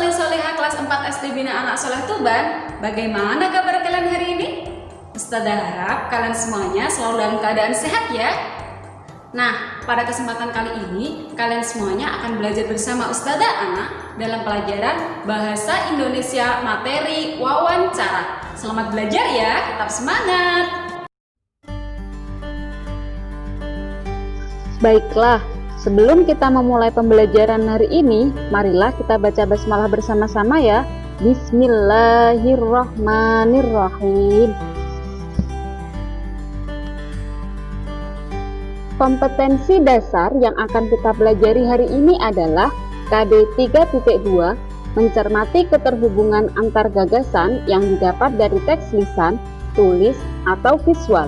soleh-soleha kelas 4 SD Bina Anak Soleh Tuban. Bagaimana kabar kalian hari ini? Ustazah harap kalian semuanya selalu dalam keadaan sehat ya. Nah, pada kesempatan kali ini kalian semuanya akan belajar bersama Ustazah Ana dalam pelajaran Bahasa Indonesia materi wawancara. Selamat belajar ya, tetap semangat. Baiklah, sebelum kita memulai pembelajaran hari ini, marilah kita baca basmalah bersama-sama ya. Bismillahirrahmanirrahim. Kompetensi dasar yang akan kita pelajari hari ini adalah KD 3.2, mencermati keterhubungan antar gagasan yang didapat dari teks lisan, tulis, atau visual.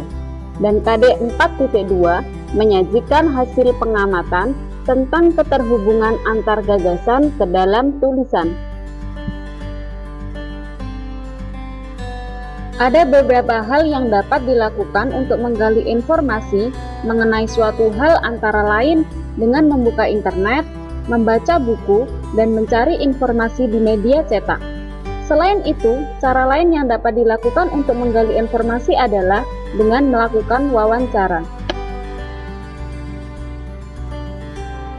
Dan KD 4.2, menyajikan hasil pengamatan tentang keterhubungan antar gagasan ke dalam tulisan. Ada beberapa hal yang dapat dilakukan untuk menggali informasi mengenai suatu hal, antara lain dengan membuka internet, membaca buku, dan mencari informasi di media cetak. Selain itu, cara lain yang dapat dilakukan untuk menggali informasi adalah dengan melakukan wawancara.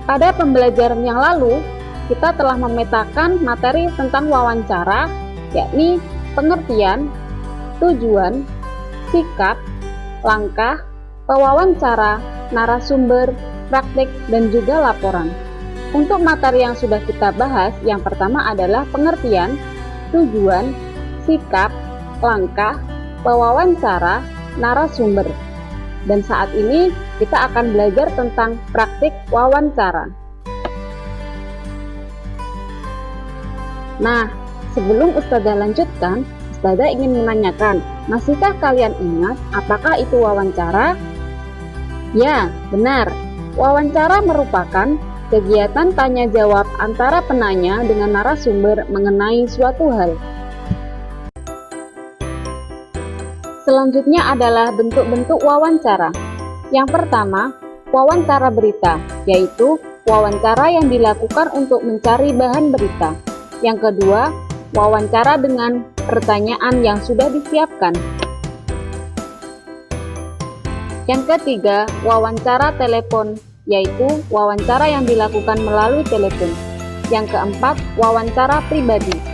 Pada pembelajaran yang lalu, kita telah memetakan materi tentang wawancara, yakni pengertian, tujuan, sikap, langkah, pewawancara, narasumber, praktik, dan juga laporan. Untuk materi yang sudah kita bahas, yang pertama adalah pengertian, tujuan, sikap, langkah, pewawancara, narasumber. Dan saat ini kita akan belajar tentang praktik wawancara. Nah, sebelum Ustazah lanjutkan, Ustazah ingin menanyakan, masihkah kalian ingat apakah itu wawancara? Ya, benar. Wawancara merupakan kegiatan tanya jawab antara penanya dengan narasumber mengenai suatu hal. Selanjutnya adalah bentuk-bentuk wawancara. Yang pertama, wawancara berita, yaitu wawancara yang dilakukan untuk mencari bahan berita. Yang kedua, wawancara dengan pertanyaan yang sudah disiapkan. Yang ketiga, wawancara telepon, yaitu wawancara yang dilakukan melalui telepon. Yang keempat, wawancara pribadi.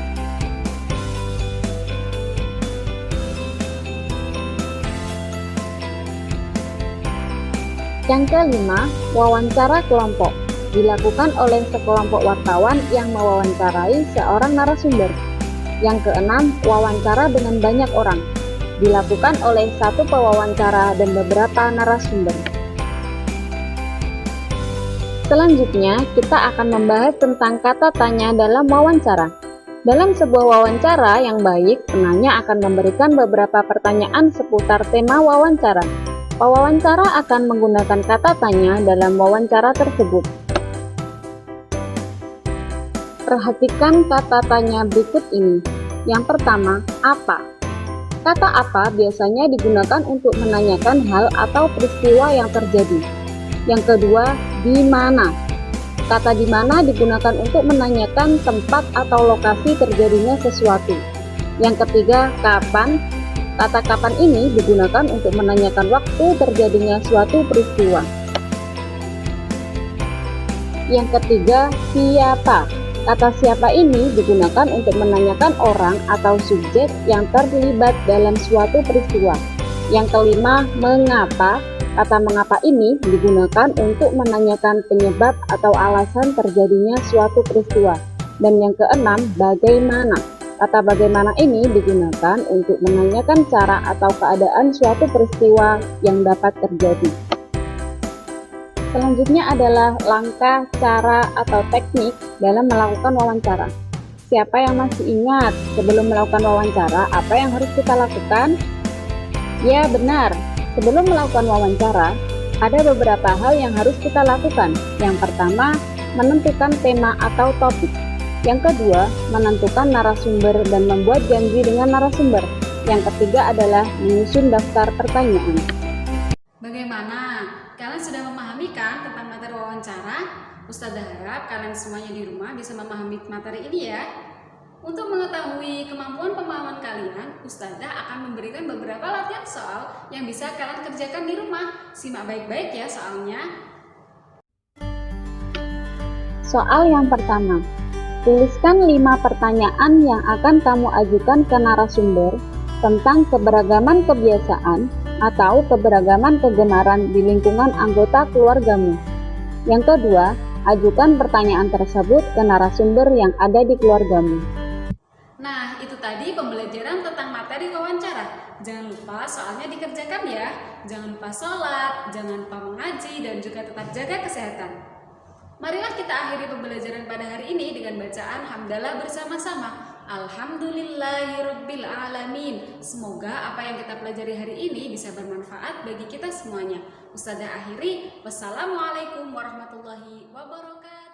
Yang kelima, wawancara kelompok, dilakukan oleh sekelompok wartawan yang mewawancarai seorang narasumber. Yang keenam, wawancara dengan banyak orang, dilakukan oleh satu pewawancara dan beberapa narasumber. Selanjutnya, kita akan membahas tentang kata tanya dalam wawancara. Dalam sebuah wawancara yang baik, penanya akan memberikan beberapa pertanyaan seputar tema wawancara. Pewawancara akan menggunakan kata tanya dalam wawancara tersebut. Perhatikan kata tanya berikut ini. Yang pertama, apa? Kata apa biasanya digunakan untuk menanyakan hal atau peristiwa yang terjadi. Yang kedua, di mana? Kata di mana digunakan untuk menanyakan tempat atau lokasi terjadinya sesuatu. Yang ketiga, kapan? Kata kapan ini digunakan untuk menanyakan waktu terjadinya suatu peristiwa. Yang ketiga, siapa? Kata siapa ini digunakan untuk menanyakan orang atau subjek yang terlibat dalam suatu peristiwa. Yang kelima, mengapa? Kata mengapa ini digunakan untuk menanyakan penyebab atau alasan terjadinya suatu peristiwa. Dan yang keenam, bagaimana? Kata bagaimana ini digunakan untuk menanyakan cara atau keadaan suatu peristiwa yang dapat terjadi. Selanjutnya adalah langkah, cara, atau teknik dalam melakukan wawancara. Siapa yang masih ingat sebelum melakukan wawancara apa yang harus kita lakukan? Ya, benar. Sebelum melakukan wawancara, ada beberapa hal yang harus kita lakukan. Yang pertama, menentukan tema atau topik. Yang kedua, menentukan narasumber dan membuat janji dengan narasumber. Yang ketiga adalah menyusun daftar pertanyaan. Bagaimana? Kalian sudah memahami kan tentang materi wawancara? Ustazah harap kalian semuanya di rumah bisa memahami materi ini ya. Untuk mengetahui kemampuan pemahaman kalian, Ustazah akan memberikan beberapa latihan soal yang bisa kalian kerjakan di rumah. Simak baik-baik ya soalnya. Soal yang pertama, tuliskan 5 pertanyaan yang akan kamu ajukan ke narasumber tentang keberagaman kebiasaan atau keberagaman kegemaran di lingkungan anggota keluargamu. Yang kedua, ajukan pertanyaan tersebut ke narasumber yang ada di keluargamu. Nah, itu tadi pembelajaran tentang materi wawancara. Jangan lupa soalnya dikerjakan ya. Jangan lupa sholat, jangan lupa mengaji, dan juga tetap jaga kesehatan. Marilah kita akhiri pembelajaran pada hari ini dengan bacaan hamdalah bersama-sama. Alhamdulillahirabbil alamin. Semoga apa yang kita pelajari hari ini bisa bermanfaat bagi kita semuanya. Ustazah akhiri. Wassalamualaikum warahmatullahi wabarakatuh.